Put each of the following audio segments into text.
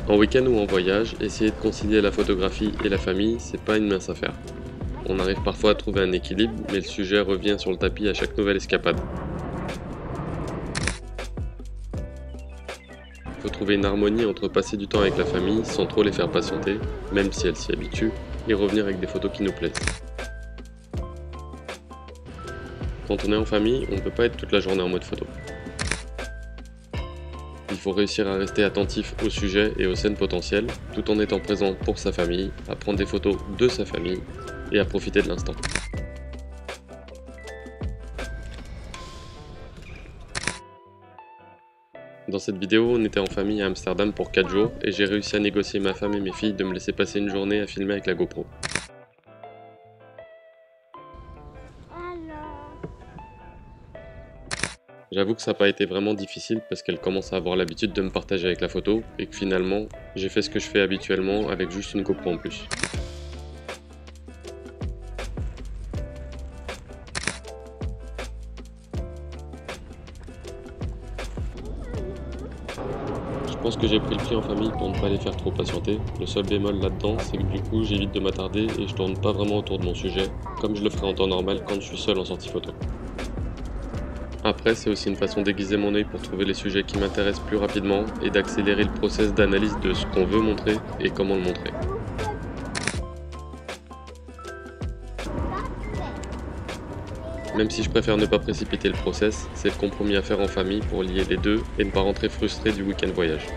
En week-end ou en voyage, essayer de concilier la photographie et la famille, c'est pas une mince affaire. On arrive parfois à trouver un équilibre, mais le sujet revient sur le tapis à chaque nouvelle escapade. Il faut trouver une harmonie entre passer du temps avec la famille sans trop les faire patienter, même si elles s'y habituent, et revenir avec des photos qui nous plaisent. Quand on est en famille, on ne peut pas être toute la journée en mode photo. Il faut réussir à rester attentif au sujet et aux scènes potentielles, tout en étant présent pour sa famille, à prendre des photos de sa famille et à profiter de l'instant. Dans cette vidéo, on était en famille à Amsterdam pour 4 jours et j'ai réussi à négocier ma femme et mes filles de me laisser passer une journée à filmer avec la GoPro. J'avoue que ça n'a pas été vraiment difficile parce qu'elle commence à avoir l'habitude de me partager avec la photo et que finalement, j'ai fait ce que je fais habituellement avec juste une GoPro en plus. Je pense que j'ai pris le pied en famille pour ne pas les faire trop patienter. Le seul bémol là-dedans, c'est que du coup, j'évite de m'attarder et je tourne pas vraiment autour de mon sujet, comme je le ferais en temps normal quand je suis seul en sortie photo. Après, c'est aussi une façon d'aiguiser mon œil pour trouver les sujets qui m'intéressent plus rapidement et d'accélérer le process d'analyse de ce qu'on veut montrer et comment le montrer. Même si je préfère ne pas précipiter le process, c'est le compromis à faire en famille pour lier les deux et ne pas rentrer frustré du week-end voyage.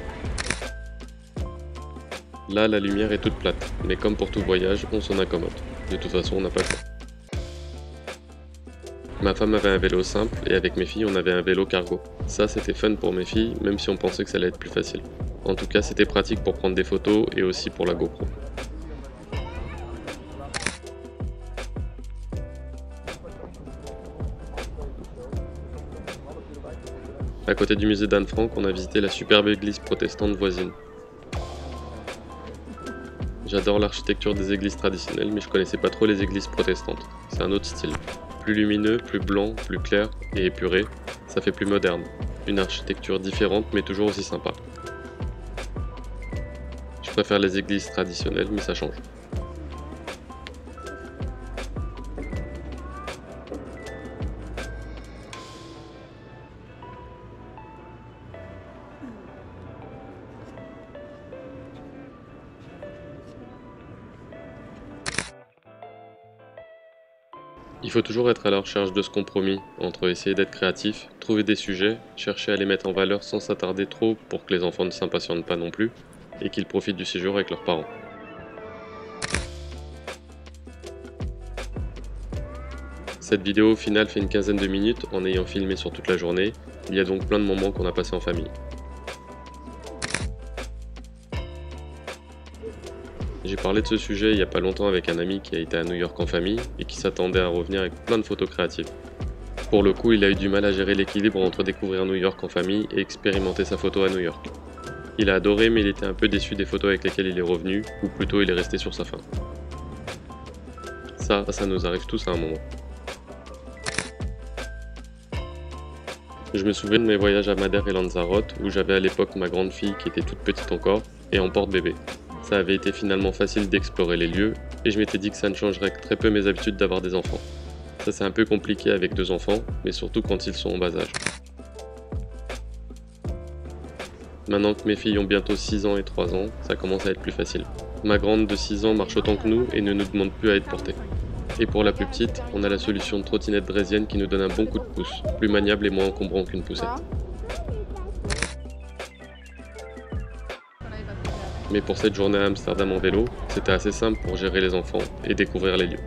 Là, la lumière est toute plate, mais comme pour tout voyage, on s'en accommode. De toute façon, on n'a pas le choix. Ma femme avait un vélo simple et avec mes filles, on avait un vélo cargo. Ça, c'était fun pour mes filles, même si on pensait que ça allait être plus facile. En tout cas, c'était pratique pour prendre des photos et aussi pour la GoPro. À côté du musée d'Anne Frank, on a visité la superbe église protestante voisine. J'adore l'architecture des églises traditionnelles, mais je connaissais pas trop les églises protestantes. C'est un autre style. Plus lumineux, plus blanc, plus clair et épuré, ça fait plus moderne. Une architecture différente mais toujours aussi sympa. Je préfère les églises traditionnelles mais ça change. Il faut toujours être à la recherche de ce compromis entre essayer d'être créatif, trouver des sujets, chercher à les mettre en valeur sans s'attarder trop pour que les enfants ne s'impatientent pas non plus et qu'ils profitent du séjour avec leurs parents. Cette vidéo au final fait une quinzaine de minutes en ayant filmé sur toute la journée, il y a donc plein de moments qu'on a passés en famille. J'ai parlé de ce sujet il n'y a pas longtemps avec un ami qui a été à New York en famille et qui s'attendait à revenir avec plein de photos créatives. Pour le coup, il a eu du mal à gérer l'équilibre entre découvrir New York en famille et expérimenter sa photo à New York. Il a adoré mais il était un peu déçu des photos avec lesquelles il est revenu, ou plutôt il est resté sur sa faim. Ça nous arrive tous à un moment. Je me souviens de mes voyages à Madère et Lanzarote où j'avais à l'époque ma grande fille qui était toute petite encore et en porte-bébé. Ça avait été finalement facile d'explorer les lieux et je m'étais dit que ça ne changerait que très peu mes habitudes d'avoir des enfants. Ça c'est un peu compliqué avec 2 enfants, mais surtout quand ils sont en bas âge. Maintenant que mes filles ont bientôt 6 ans et 3 ans, ça commence à être plus facile. Ma grande de 6 ans marche autant que nous et ne nous demande plus à être portée. Et pour la plus petite, on a la solution de trottinette draisienne qui nous donne un bon coup de pouce, plus maniable et moins encombrant qu'une poussette. Mais pour cette journée à Amsterdam en vélo, c'était assez simple pour gérer les enfants et découvrir les lieux.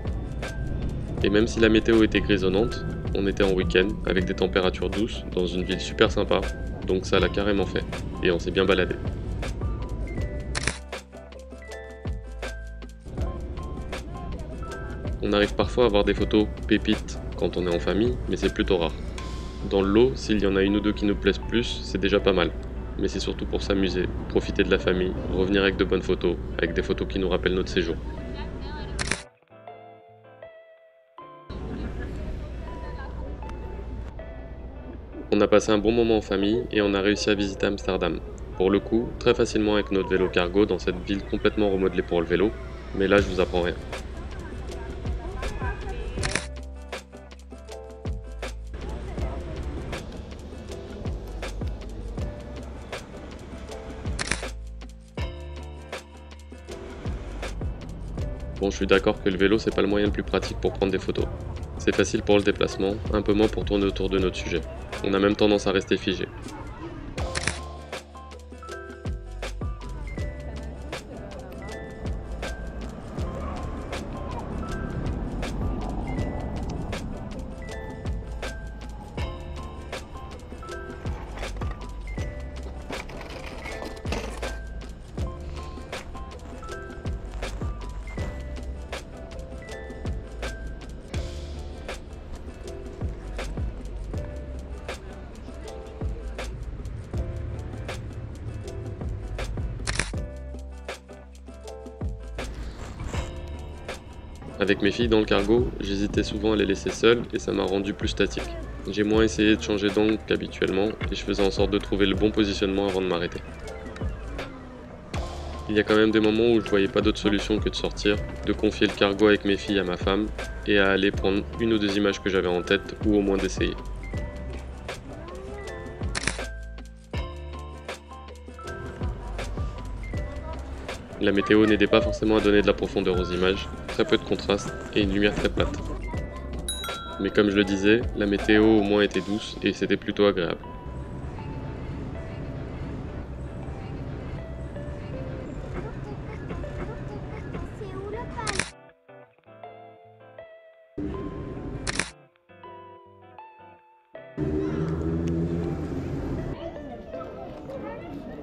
Et même si la météo était grisonnante, on était en week-end avec des températures douces dans une ville super sympa, donc ça l'a carrément fait, et on s'est bien baladé. On arrive parfois à avoir des photos pépites quand on est en famille, mais c'est plutôt rare. Dans le lot, s'il y en a une ou deux qui nous plaisent plus, c'est déjà pas mal. Mais c'est surtout pour s'amuser, profiter de la famille, revenir avec de bonnes photos, avec des photos qui nous rappellent notre séjour. On a passé un bon moment en famille et on a réussi à visiter Amsterdam. Pour le coup, très facilement avec notre vélo cargo dans cette ville complètement remodelée pour le vélo, mais là je vous apprends rien. Bon, je suis d'accord que le vélo c'est pas le moyen le plus pratique pour prendre des photos. C'est facile pour le déplacement, un peu moins pour tourner autour de notre sujet. On a même tendance à rester figé. Avec mes filles dans le cargo, j'hésitais souvent à les laisser seules et ça m'a rendu plus statique. J'ai moins essayé de changer d'angle qu'habituellement et je faisais en sorte de trouver le bon positionnement avant de m'arrêter. Il y a quand même des moments où je voyais pas d'autre solution que de sortir, de confier le cargo avec mes filles à ma femme et à aller prendre une ou deux images que j'avais en tête ou au moins d'essayer. La météo n'aidait pas forcément à donner de la profondeur aux images, très peu de contraste et une lumière très plate. Mais comme je le disais, la météo au moins était douce et c'était plutôt agréable.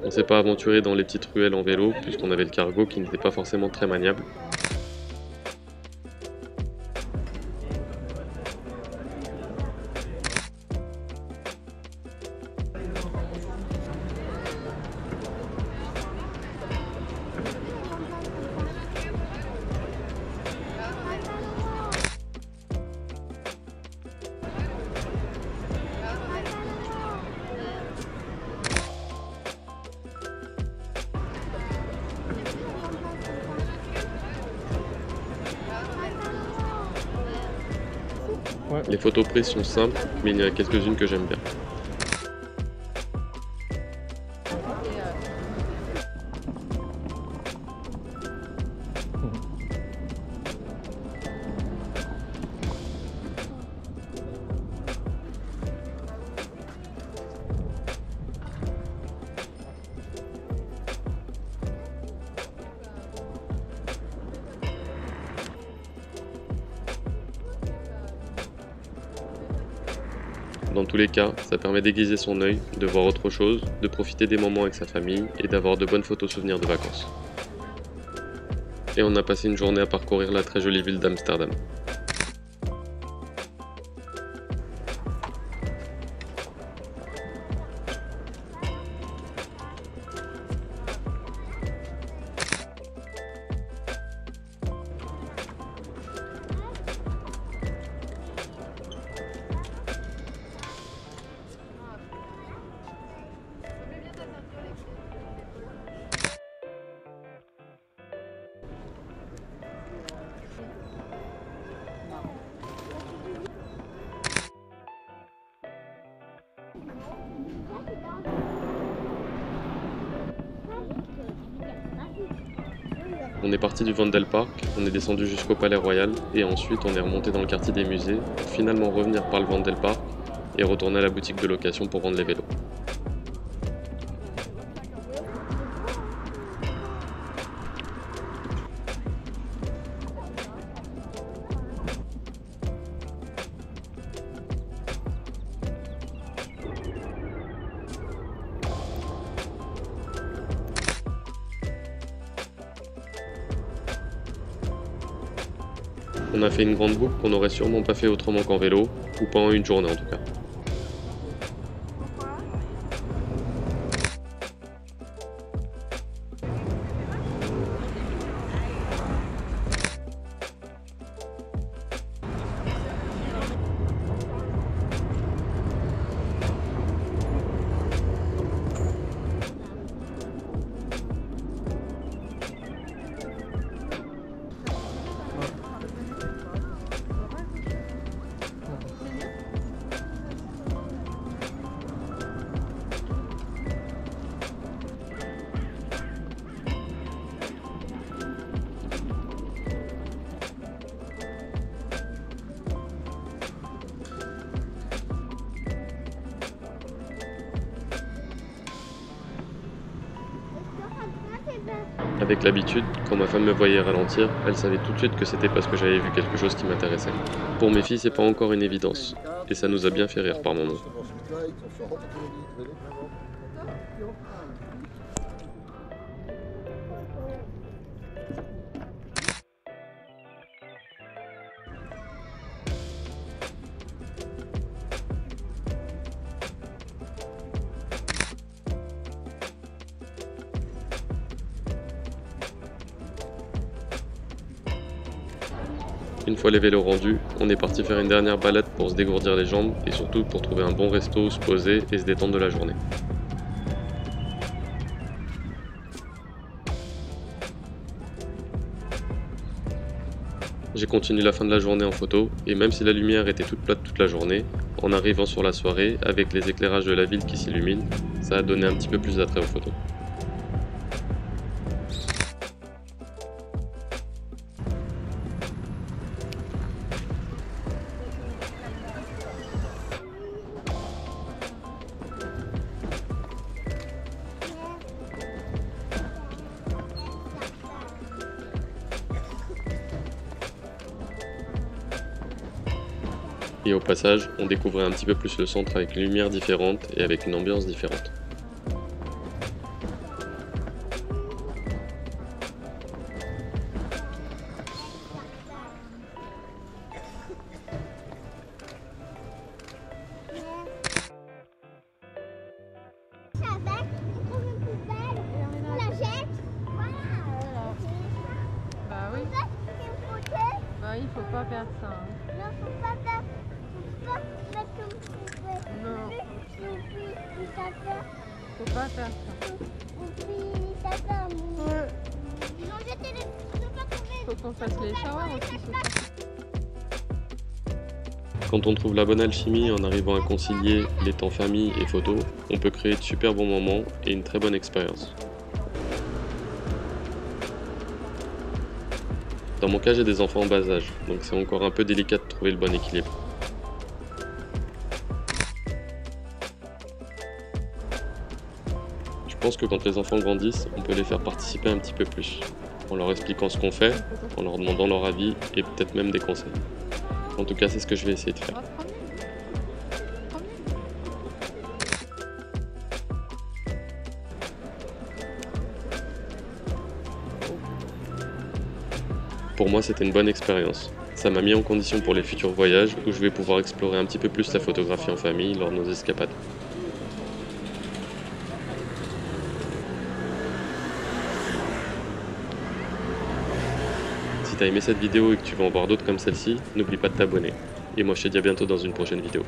On s'est pas aventuré dans les petites ruelles en vélo puisqu'on avait le cargo qui n'était pas forcément très maniable. Les photos prises sont simples, mais il y en a quelques-unes que j'aime bien. Dans tous les cas, ça permet d'aiguiser son œil, de voir autre chose, de profiter des moments avec sa famille et d'avoir de bonnes photos souvenirs de vacances. Et on a passé une journée à parcourir la très jolie ville d'Amsterdam. On est parti du Vondelpark, on est descendu jusqu'au Palais Royal et ensuite on est remonté dans le quartier des musées pour finalement revenir par le Vondelpark et retourner à la boutique de location pour rendre les vélos. On a fait une grande boucle qu'on n'aurait sûrement pas fait autrement qu'en vélo, ou pas en une journée en tout cas. Avec l'habitude, quand ma femme me voyait ralentir, elle savait tout de suite que c'était parce que j'avais vu quelque chose qui m'intéressait. Pour mes filles, c'est pas encore une évidence, et ça nous a bien fait rire par moments. Une fois les vélos rendus, on est parti faire une dernière balade pour se dégourdir les jambes et surtout pour trouver un bon resto où se poser et se détendre de la journée. J'ai continué la fin de la journée en photo et même si la lumière était toute plate toute la journée, en arrivant sur la soirée avec les éclairages de la ville qui s'illuminent, ça a donné un petit peu plus d'attrait aux photos. Et au passage, on découvrait un petit peu plus le centre avec une lumière différente et avec une ambiance différente. Bah oui. Bah il faut pas perdre ça. Hein. Non, faut pas mettre comme poubelle. Non. Faut pas faire ça. Faut qu'on fasse les showers aussi ce soir. Quand on trouve la bonne alchimie en arrivant à concilier les temps famille et photos, on peut créer de super bons moments et une très bonne expérience. Dans mon cas, j'ai des enfants en bas âge, donc c'est encore un peu délicat de trouver le bon équilibre. Je pense que quand les enfants grandissent, on peut les faire participer un petit peu plus, en leur expliquant ce qu'on fait, en leur demandant leur avis et peut-être même des conseils. En tout cas, c'est ce que je vais essayer de faire. Pour moi, c'était une bonne expérience. Ça m'a mis en condition pour les futurs voyages où je vais pouvoir explorer un petit peu plus la photographie en famille lors de nos escapades. Si t'as aimé cette vidéo et que tu veux en voir d'autres comme celle-ci, n'oublie pas de t'abonner. Et moi je te dis à bientôt dans une prochaine vidéo.